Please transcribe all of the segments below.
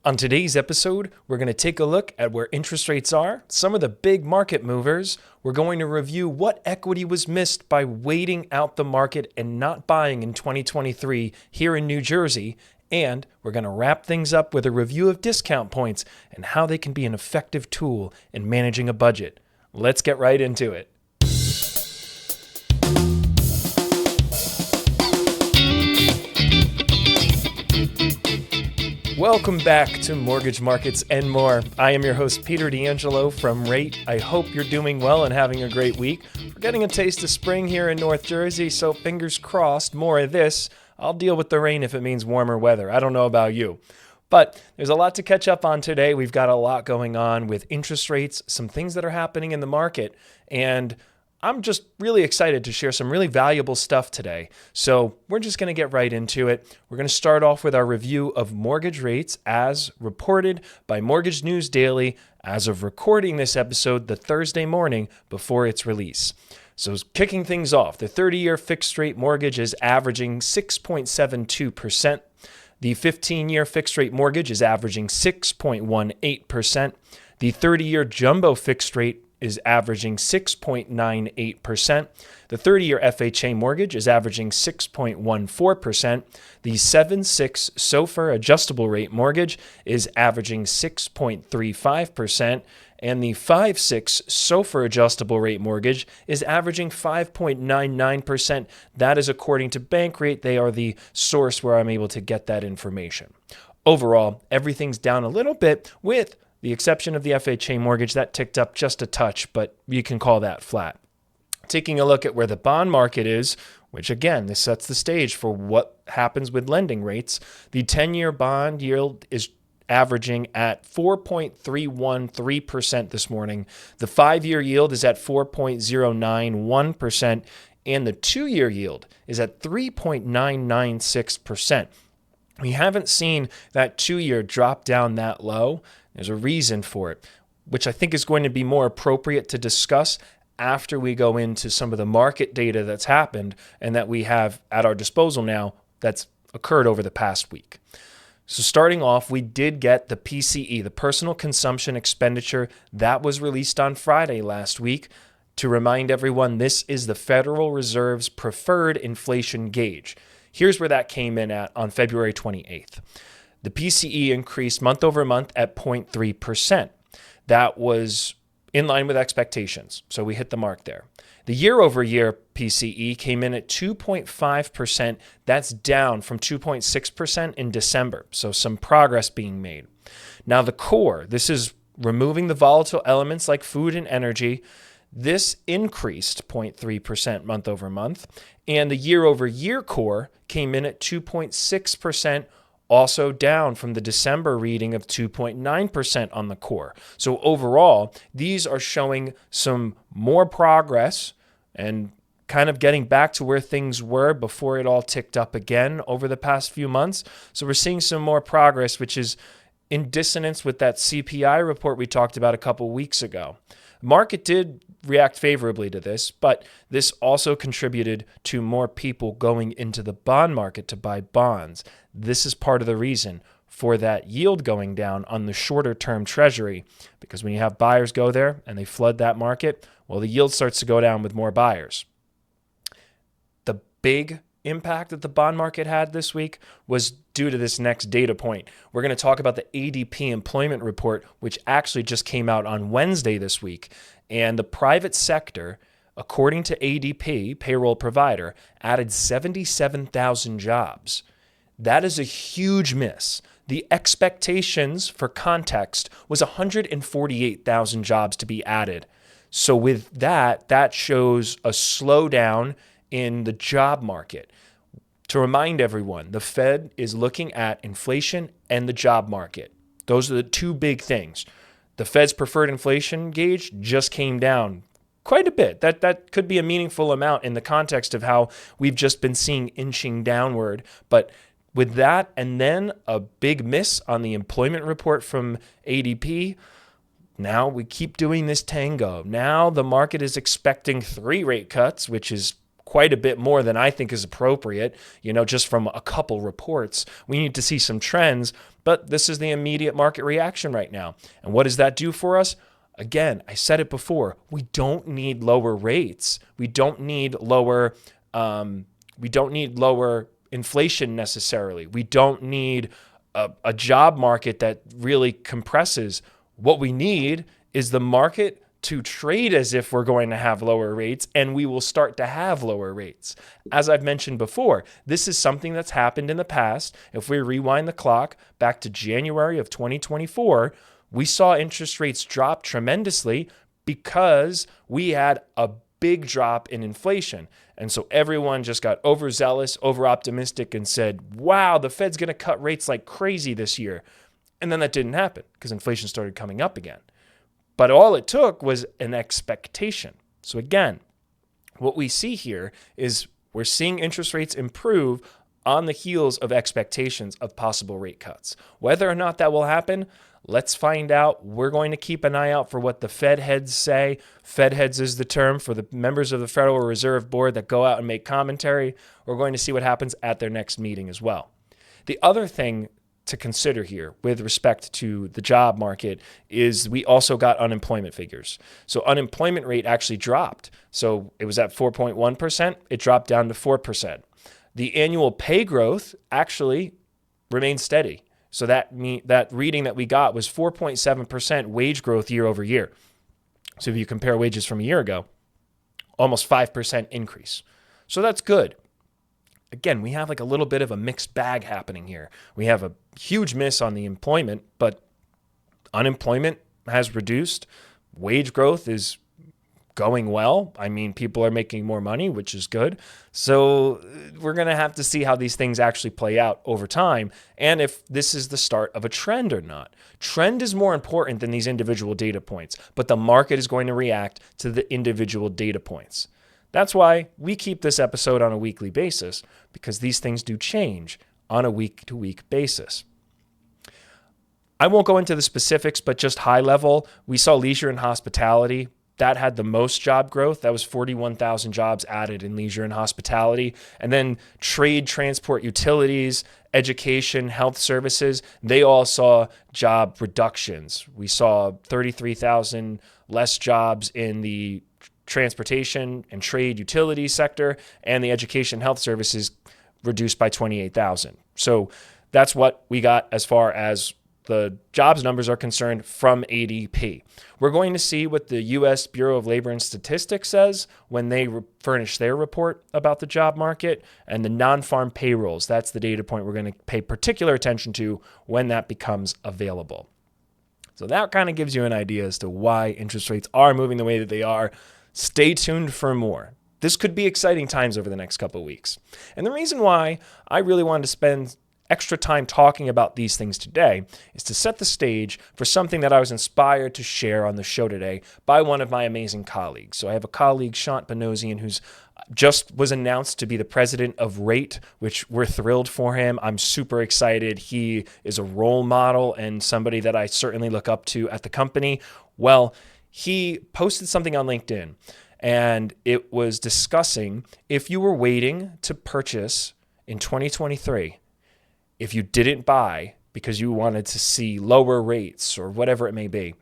On today's episode, we're going to take a look at where interest rates are, some of the big market movers. We're going to review what equity was missed by waiting out the market and not buying in 2023 here in New Jersey. And we're going to wrap things up with a review of discount points and how they can be an effective tool in managing a budget. Let's get right into it. Welcome back to Mortgage Markets and More. I am your host, Peter D'Angelo from Rate. I hope you're doing well and having a great week. We're getting a taste of spring here in North Jersey, so fingers crossed, more of this. I'll deal with the rain if it means warmer weather. I don't know about you. But there's a lot to catch up on today. We've got a lot going on with interest rates, some things that are happening in the market, and I'm just really excited to share some really valuable stuff today. So we're just going to get right into it. We're going to start off with our review of mortgage rates as reported by Mortgage News Daily as of recording this episode the Thursday morning before its release. So kicking things off, the 30-year fixed rate mortgage is averaging 6.72%. The 15-year fixed rate mortgage is averaging 6.18%. The 30-year jumbo fixed rate is averaging 6.98%. The 30-year FHA mortgage is averaging 6.14%. The 7/6 SOFR adjustable rate mortgage is averaging 6.35%. And the 5/6 SOFR adjustable rate mortgage is averaging 5.99%. That is according to Bankrate. They are the source where I'm able to get that information. Overall, everything's down a little bit with the exception of the FHA mortgage. That ticked up just a touch, but you can call that flat. Taking a look at where the bond market is, which again, this sets the stage for what happens with lending rates. The 10-year bond yield is averaging at 4.313% this morning. The 5-year yield is at 4.091%, and the 2-year yield is at 3.996%. We haven't seen that 2-year drop down that low. There's a reason for it, which I think is going to be more appropriate to discuss after we go into some of the market data that's happened and that we have at our disposal now that's occurred over the past week. So starting off, we did get the PCE, the personal consumption expenditure, that was released on Friday last week. To remind everyone, this is the Federal Reserve's preferred inflation gauge. Here's where that came in at on February 28th. The PCE increased month over month at 0.3%. That was in line with expectations, so we hit the mark there. The year-over-year PCE came in at 2.5%. That's down from 2.6% in December, so some progress being made. Now the core, this is removing the volatile elements like food and energy. This increased 0.3% month over month, and the year-over-year core came in at 2.6%, also down from the December reading of 2.9% on the core. So overall, these are showing some more progress and kind of getting back to where things were before it all ticked up again over the past few months. So we're seeing some more progress, which is in dissonance with that CPI report we talked about a couple weeks ago. Market did react favorably to this, but this also contributed to more people going into the bond market to buy bonds. This is part of the reason for that yield going down on the shorter term treasury, because when you have buyers go there and they flood that market, well, the yield starts to go down with more buyers. The big impact that the bond market had this week was due to this next data point. We're going to talk about the ADP employment report, which actually just came out on Wednesday this week. And the private sector, according to ADP, payroll provider, added 77,000 jobs. That is a huge miss. The expectations, for context, was 148,000 jobs to be added. So with that, that shows a slowdown in the job market. To remind everyone, the Fed is looking at inflation and the job market. Those are the two big things. The Fed's preferred inflation gauge just came down quite a bit. That could be a meaningful amount in the context of how we've just been seeing inching downward. But with that and then a big miss on the employment report from ADP, now we keep doing this tango. Now the market is expecting 3 rate cuts, which is quite a bit more than I think is appropriate, just from a couple reports. We need to see some trends, but this is the immediate market reaction right now. And what does that do for us? Again, I said it before, we don't need lower rates. We don't need lower inflation necessarily. We don't need a job market that really compresses. What we need is the market to trade as if we're going to have lower rates, and we will start to have lower rates. As I've mentioned before, this is something that's happened in the past. If we rewind the clock back to January of 2024, we saw interest rates drop tremendously because we had a big drop in inflation. And so everyone just got overzealous, over-optimistic, and said, wow, the Fed's going to cut rates like crazy this year. And then that didn't happen because inflation started coming up again. But all it took was an expectation. So again, what we see here is we're seeing interest rates improve on the heels of expectations of possible rate cuts. Whether or not that will happen, let's find out. We're going to keep an eye out for what the Fed heads say. Fed heads is the term for the members of the Federal Reserve Board that go out and make commentary. We're going to see what happens at their next meeting as well. The other thing to consider here with respect to the job market is we also got unemployment figures. So unemployment rate actually dropped. So it was at 4.1%. It dropped down to 4%. The annual pay growth actually remained steady. So that reading that we got was 4.7% wage growth year over year. So if you compare wages from a year ago, almost 5% increase. So that's good. Again, we have like a little bit of a mixed bag happening here. We have a huge miss on the employment, but unemployment has reduced. Wage growth is going well. I mean, people are making more money, which is good. So we're going to have to see how these things actually play out over time and if this is the start of a trend or not. Trend is more important than these individual data points, but the market is going to react to the individual data points. That's why we keep this episode on a weekly basis, because these things do change on a week-to-week basis. I won't go into the specifics, but just high level, we saw leisure and hospitality. That had the most job growth. That was 41,000 jobs added in leisure and hospitality. And then trade, transport, utilities, education, health services, they all saw job reductions. We saw 33,000 less jobs in the transportation and trade utility sector, and the education health services reduced by 28,000. So that's what we got as far as the jobs numbers are concerned from ADP. We're going to see what the U.S. Bureau of Labor and Statistics says when they furnish their report about the job market, and the non-farm payrolls. That's the data point we're going to pay particular attention to when that becomes available. So that kind of gives you an idea as to why interest rates are moving the way that they are. Stay tuned for more. This could be exciting times over the next couple of weeks. And the reason why I really wanted to spend extra time talking about these things today is to set the stage for something that I was inspired to share on the show today by one of my amazing colleagues. So I have a colleague, Shant Banosian, who's just was announced to be the president of Rate, which we're thrilled for him. I'm super excited. He is a role model and somebody that I certainly look up to at the company. Well, he posted something on LinkedIn, and it was discussing if you were waiting to purchase in 2023, if you didn't buy because you wanted to see lower rates or whatever it may be,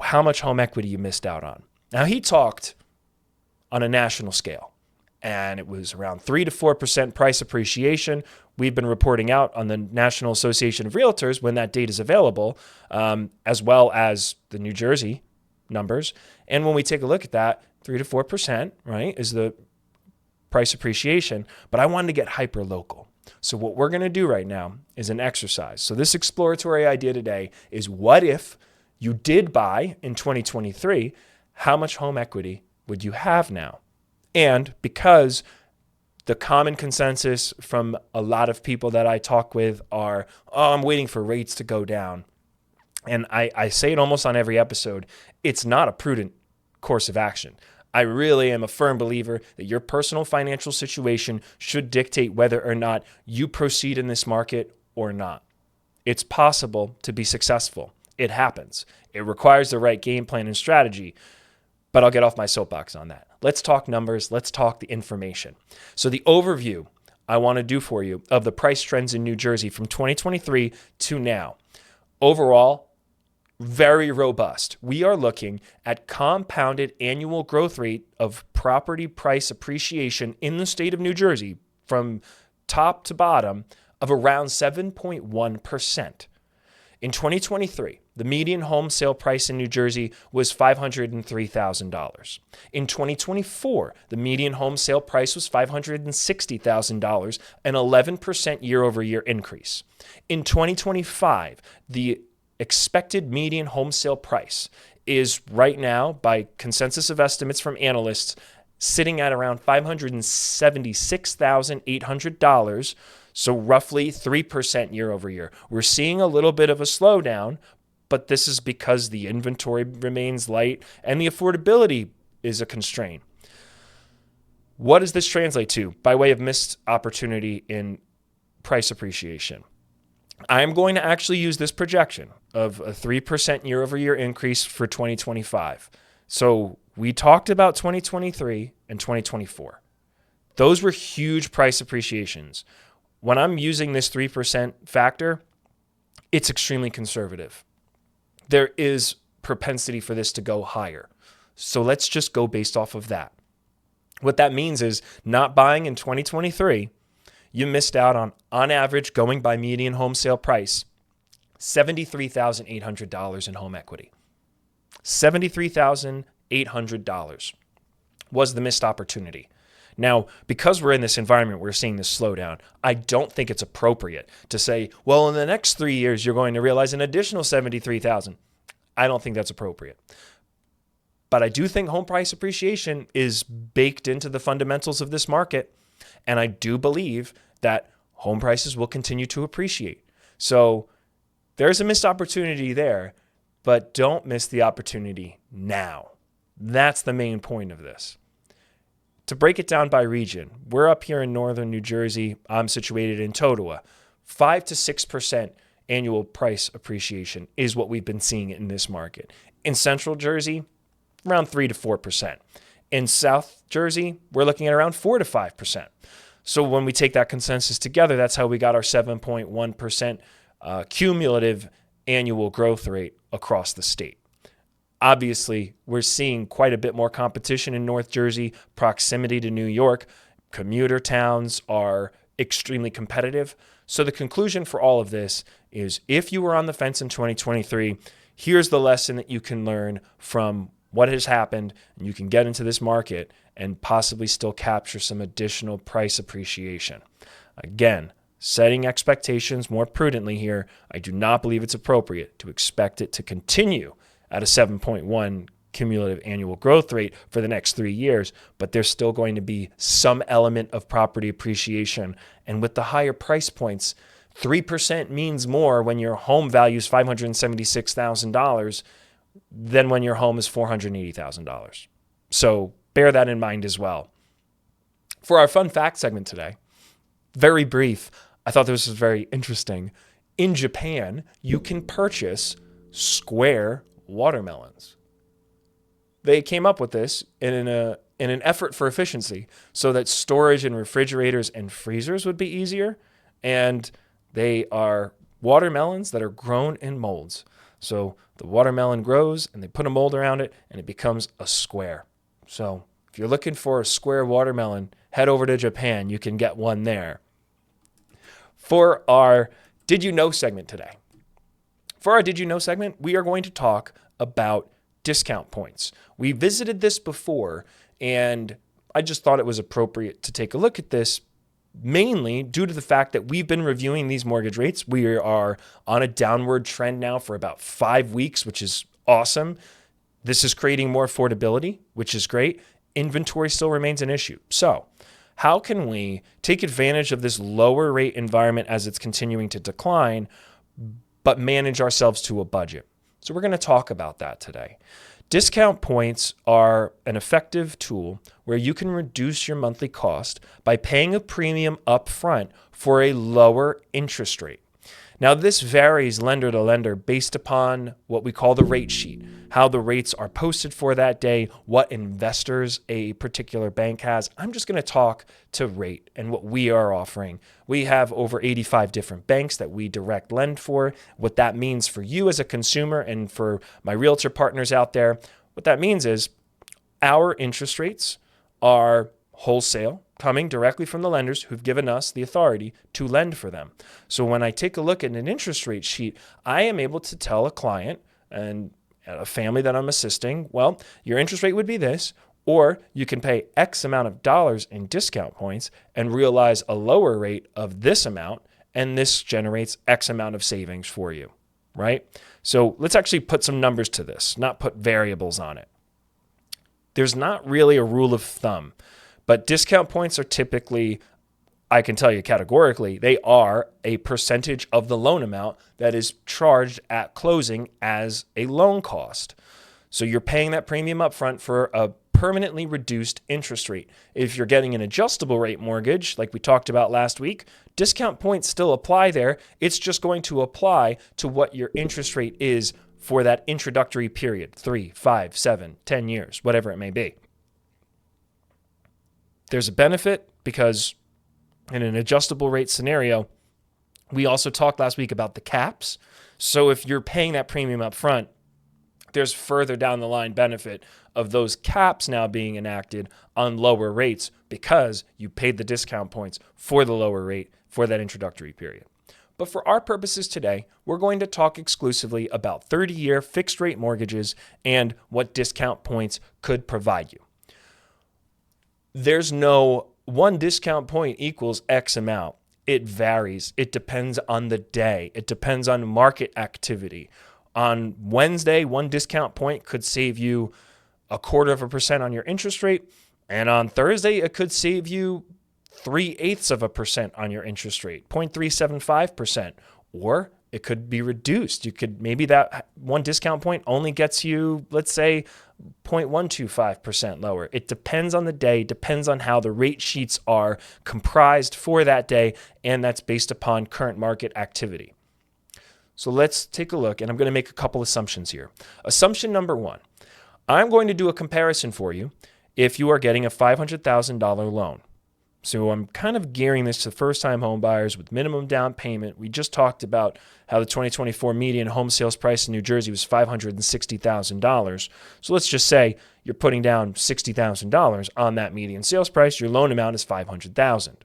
how much home equity you missed out on. Now, he talked on a national scale, and it was around 3 to 4% price appreciation. We've been reporting out on the National Association of Realtors when that data is available, as well as the New Jersey numbers. And when we take a look at that, 3 to 4%, right, is the price appreciation. But I wanted to get hyper local. So what we're going to do right now is an exercise. So this exploratory idea today is, what if you did buy in 2023, how much home equity would you have now? And because the common consensus from a lot of people that I talk with are, oh, I'm waiting for rates to go down. And I say it almost on every episode, it's not a prudent course of action. I really am a firm believer that your personal financial situation should dictate whether or not you proceed in this market or not. It's possible to be successful. It happens. It requires the right game plan and strategy. But I'll get off my soapbox on that. Let's talk numbers. Let's talk the information. So the overview I want to do for you of the price trends in New Jersey from 2023 to now. Overall, very robust. We are looking at compounded annual growth rate of property price appreciation in the state of New Jersey from top to bottom of around 7.1%. In 2023, the median home sale price in New Jersey was $503,000. In 2024, the median home sale price was $560,000, an 11% year-over-year increase. In 2025, the expected median home sale price is right now, by consensus of estimates from analysts, sitting at around $576,800, so roughly 3% year over year. We're seeing a little bit of a slowdown, but this is because the inventory remains light and the affordability is a constraint. What does this translate to by way of missed opportunity in price appreciation? I'm going to actually use this projection of a 3% year over year increase for 2025. So we talked about 2023 and 2024. Those were huge price appreciations. When I'm using this 3% factor, it's extremely conservative. There is propensity for this to go higher. So let's just go based off of that. What that means is not buying in 2023, you missed out on average, going by median home sale price, $73,800 in home equity. $73,800 was the missed opportunity. Now, because we're in this environment, we're seeing this slowdown. I don't think it's appropriate to say, well, in the next 3 years, you're going to realize an additional $73,000. I don't think that's appropriate. But I do think home price appreciation is baked into the fundamentals of this market. And I do believe that home prices will continue to appreciate. So there's a missed opportunity there, but don't miss the opportunity now. That's the main point of this. To break it down by region, we're up here in northern New Jersey. I'm situated in Totowa. 5 to 6% annual price appreciation is what we've been seeing in this market. In central Jersey, around 3 to 4%. In South Jersey, we're looking at around 4 to 5%. So when we take that consensus together, that's how we got our 7.1% cumulative annual growth rate across the state. Obviously, we're seeing quite a bit more competition in North Jersey, proximity to New York. Commuter towns are extremely competitive. So the conclusion for all of this is if you were on the fence in 2023, here's the lesson that you can learn from what has happened, and you can get into this market and possibly still capture some additional price appreciation. Again, setting expectations more prudently here, I do not believe it's appropriate to expect it to continue at a 7.1 cumulative annual growth rate for the next 3 years, but there's still going to be some element of property appreciation. And with the higher price points, 3% means more when your home value is $576,000 than when your home is $480,000. So bear that in mind as well. For our fun fact segment today, very brief, I thought this was very interesting. In Japan, you can purchase square watermelons. They came up with this in an effort for efficiency so that storage in refrigerators and freezers would be easier. And they are watermelons that are grown in molds. So the watermelon grows and they put a mold around it and it becomes a square. So if you're looking for a square watermelon, head over to Japan. You can get one there. For our Did You Know segment today, we are going to talk about discount points. We visited this before, and I just thought it was appropriate to take a look at this, mainly due to the fact that we've been reviewing these mortgage rates. We are on a downward trend now for about 5 weeks, which is awesome. This is creating more affordability, which is great. Inventory still remains an issue. So how can we take advantage of this lower rate environment as it's continuing to decline, but manage ourselves to a budget? So we're going to talk about that today. Discount points are an effective tool where you can reduce your monthly cost by paying a premium up front for a lower interest rate. Now, this varies lender to lender based upon what we call the rate sheet, how the rates are posted for that day, what investors a particular bank has. I'm just going to talk to rate and what we are offering. We have over 85 different banks that we direct lend for. What that means for you as a consumer and for my realtor partners out there, what that means is our interest rates are wholesale, coming directly from the lenders who've given us the authority to lend for them. So when I take a look at an interest rate sheet, I am able to tell a client and a family that I'm assisting, well, your interest rate would be this, or you can pay X amount of dollars in discount points and realize a lower rate of this amount, and this generates X amount of savings for you, right? So let's actually put some numbers to this, not put variables on it. There's not really a rule of thumb. But discount points are typically, I can tell you categorically, they are a percentage of the loan amount that is charged at closing as a loan cost. So you're paying that premium up front for a permanently reduced interest rate. If you're getting an adjustable rate mortgage, like we talked about last week, discount points still apply there. It's just going to apply to what your interest rate is for that introductory period, 3, 5, 7, 10 years, whatever it may be. There's a benefit because in an adjustable rate scenario, we also talked last week about the caps. So if you're paying that premium up front, there's further down the line benefit of those caps now being enacted on lower rates because you paid the discount points for the lower rate for that introductory period. But for our purposes today, we're going to talk exclusively about 30-year fixed rate mortgages and what discount points could provide you. There's no one discount point equals X amount. It varies. It depends on the day. It depends on market activity. On Wednesday, one discount point could save you 0.25% on your interest rate. And on Thursday, it could save you 0.3% on your interest rate, 0.375%. Or it could be reduced. You could, maybe that one discount point only gets you, let's say, 0.125% lower. It depends on the day, depends on how the rate sheets are comprised for that day, and that's based upon current market activity. So let's take a look, and I'm going to make a couple assumptions here. Assumption number one, I'm going to do a comparison for you if you are getting a $500,000 loan. So I'm kind of gearing this to first-time home buyers with minimum down payment. We just talked about how the 2024 median home sales price in New Jersey was $560,000. So let's just say you're putting down $60,000 on that median sales price. Your loan amount is $500,000.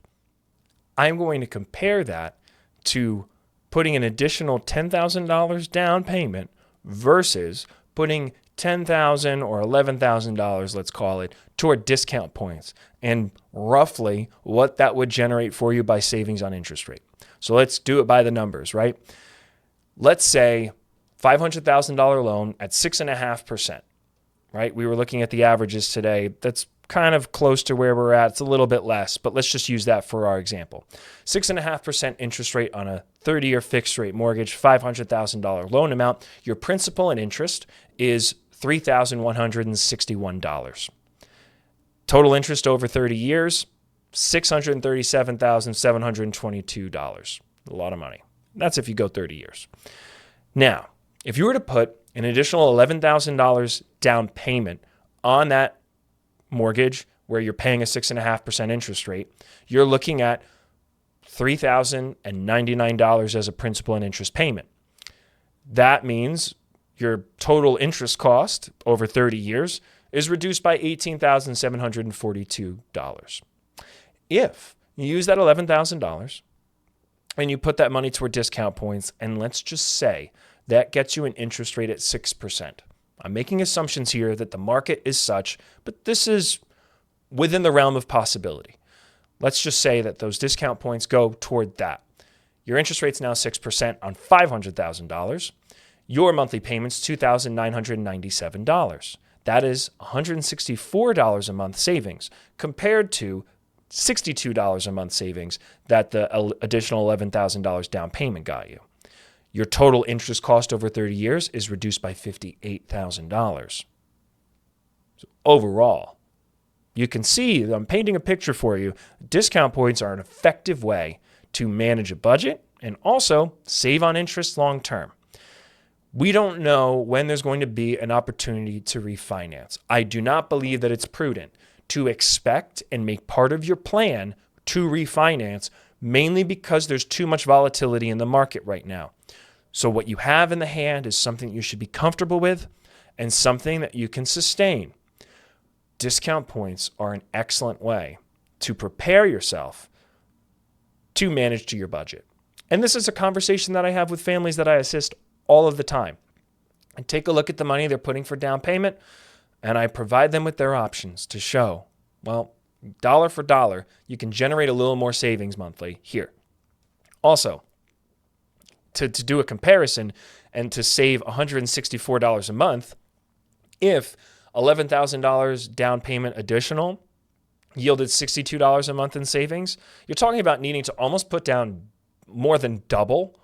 I'm going to compare that to putting an additional $10,000 down payment versus putting $10,000 or $11,000, let's call it, toward discount points, and roughly what that would generate for you by savings on interest rate. So let's do it by the numbers, right? Let's say $500,000 loan at 6.5%, right? We were looking at the averages today. That's kind of close to where we're at. It's a little bit less, but let's just use that for our example. 6.5% interest rate on a 30-year fixed rate mortgage, $500,000 loan amount. Your principal and interest is $3,161. Total interest over 30 years, $637,722. A lot of money. That's if you go 30 years. Now, if you were to put an additional $11,000 down payment on that mortgage where you're paying a 6.5% interest rate, you're looking at $3,099 as a principal and interest payment. That means your total interest cost over 30 years is reduced by $18,742. If you use that $11,000 and you put that money toward discount points, and let's just say that gets you an interest rate at 6%. I'm making assumptions here that the market is such, but this is within the realm of possibility. Let's just say that those discount points go toward that. Your interest rate's now 6% on $500,000. Your monthly payment's $2,997. That is $164 a month savings compared to $62 a month savings that the additional $11,000 down payment got you. Your total interest cost over 30 years is reduced by $58,000. So overall, you can see that I'm painting a picture for you. Discount points are an effective way to manage a budget and also save on interest long term. We don't know when there's going to be an opportunity to refinance. I do not believe that it's prudent to expect and make part of your plan to refinance, mainly because there's too much volatility in the market right now. So what you have in the hand is something you should be comfortable with and something that you can sustain. Discount points are an excellent way to prepare yourself to manage to your budget. And this is a conversation that I have with families that I assist all of the time. I take a look at the money they're putting for down payment, and I provide them with their options to show, well, dollar for dollar, you can generate a little more savings monthly here. Also, to do a comparison and to save $164 a month, if $11,000 down payment additional yielded $62 a month in savings, you're talking about needing to almost put down more than double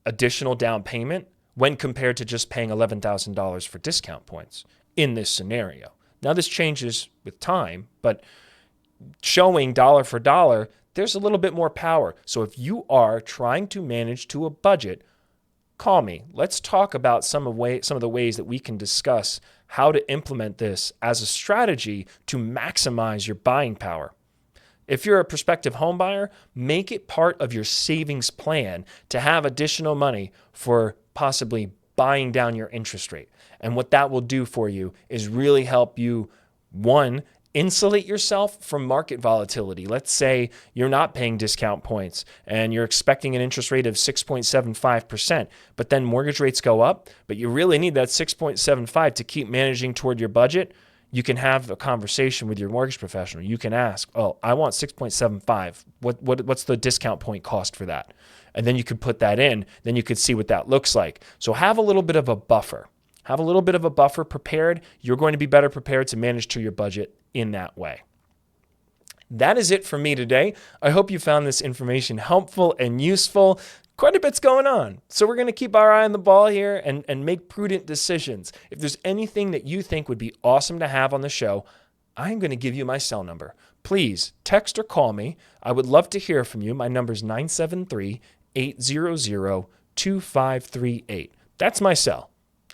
additional down payment when compared to just paying $11,000 for discount points in this scenario. Now, this changes with time, but showing dollar for dollar, there's a little bit more power. So if you are trying to manage to a budget, call me. Let's talk about some of the ways that we can discuss how to implement this as a strategy to maximize your buying power. If you're a prospective home buyer, make it part of your savings plan to have additional money for possibly buying down your interest rate. And what that will do for you is really help you, one, insulate yourself from market volatility. Let's say you're not paying discount points and you're expecting an interest rate of 6.75%, but then mortgage rates go up, but you really need that 6.75 to keep managing toward your budget. You can have a conversation with your mortgage professional. You can ask, oh, I want 6.75. What's the discount point cost for that? And then you could put that in. Then you could see what that looks like. So have a little bit of a buffer. Have a little bit of a buffer prepared. You're going to be better prepared to manage to your budget in that way. That is it for me today. I hope you found this information helpful and useful. Quite a bit's going on. So we're going to keep our eye on the ball here and make prudent decisions. If there's anything that you think would be awesome to have on the show, I'm going to give you my cell number. Please text or call me. I would love to hear from you. My number is 973-800-2538. That's my cell.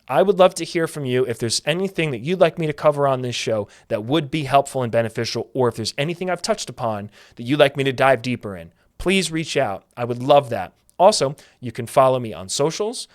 I would love to hear from you if there's anything that you'd like me to cover on this show that would be helpful and beneficial, or if there's anything I've touched upon that you'd like me to dive deeper in. Please reach out. I would love that. Also, you can follow me on socials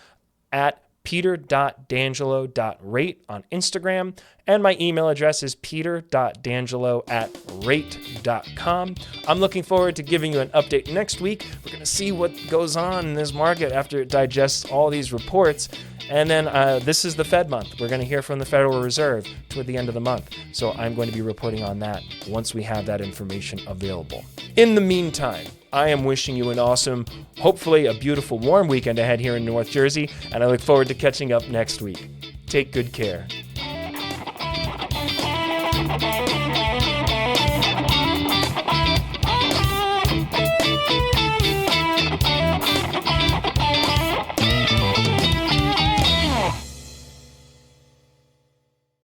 at peter.d'angelo.rate on Instagram, and my email address is peter.d'angelo@rate.com. I'm looking forward to giving you an update next week. We're going to see what goes on in this market after it digests all these reports. And then this is the Fed month. We're going to hear from the Federal Reserve toward the end of the month. So I'm going to be reporting on that once we have that information available. In the meantime, I am wishing you an awesome, hopefully a beautiful, warm weekend ahead here in North Jersey, and I look forward to catching up next week. Take good care.